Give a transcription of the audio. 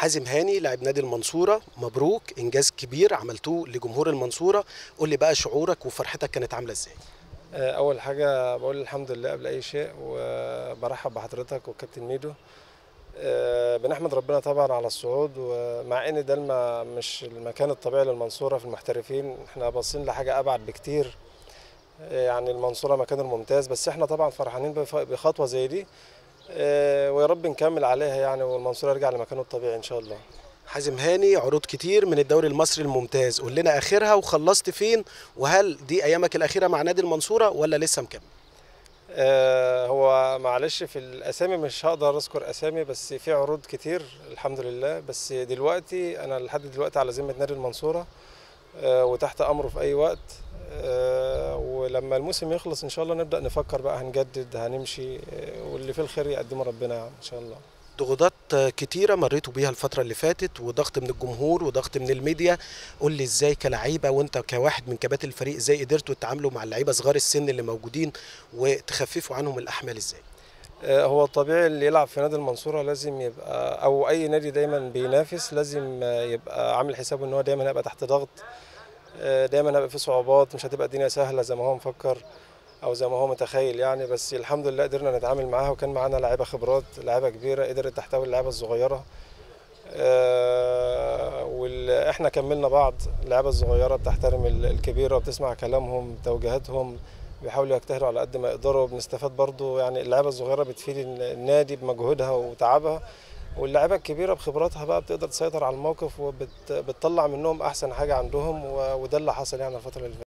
حازم هاني لاعب نادي المنصورة، مبروك إنجاز كبير عملتوه لجمهور المنصورة. قول لي بقى شعورك وفرحتك كانت عاملة إزاي؟ أول حاجة بقول الحمد لله قبل أي شيء، وبرحب بحضرتك والكابتن ميدو. بنحمد ربنا طبعا على الصعود، ومع إن ده مش المكان الطبيعي للمنصورة في المحترفين، احنا باصين لحاجة أبعد بكتير. يعني المنصورة مكان الممتاز، بس احنا طبعا فرحانين بخطوة زي دي. ويا رب نكمل عليها يعني، والمنصورة يرجع لمكانه الطبيعي إن شاء الله. حازم هاني عروض كتير من الدوري المصري الممتاز، قول لنا آخرها وخلصت فين، وهل دي أيامك الأخيرة مع نادي المنصورة ولا لسه مكمل؟ هو معلش في الاسامي مش هقدر اذكر اسامي، بس في عروض كتير الحمد لله. بس دلوقتي انا لحد دلوقتي على ذمة نادي المنصورة، وتحت امره في اي وقت. ولما الموسم يخلص ان شاء الله نبدأ نفكر بقى هنجدد هنمشي، واللي فيه الخير يقدمه ربنا يعني ان شاء الله. ضغوطات كتيرة مريتوا بيها الفترة اللي فاتت، وضغط من الجمهور وضغط من الميديا. قول لي ازاي كلعيبة وانت كواحد من كباتن الفريق ازاي قدرتوا تتعاملوا مع اللعيبة صغار السن اللي موجودين وتخففوا عنهم الأحمال ازاي؟ هو الطبيعي اللي يلعب في نادي المنصورة لازم يبقى، او اي نادي دايما بينافس لازم يبقى عامل حسابه ان هو دايما هيبقى تحت ضغط. دايما هيبقى في صعوبات، مش هتبقى الدنيا سهلة زي ما هو مفكر او زي ما هو متخيل يعني. بس الحمد لله قدرنا نتعامل معاها، وكان معانا لعيبه خبرات، لعيبه كبيره قدرت تحتوي اللعيبه الصغيره. واحنا كملنا بعض. اللعيبه الصغيره بتحترم الكبيره وبتسمع كلامهم توجيهاتهم، بيحاولوا يجتهدوا على قد ما يقدروا. بنستفاد برضو يعني، اللعيبه الصغيره بتفيد النادي بمجهودها وتعبها، واللعيبه الكبيره بخبراتها بقى بتقدر تسيطر على الموقف وبتطلع منهم احسن حاجه عندهم. وده اللي حصل يعني الفتره اللي فاتت.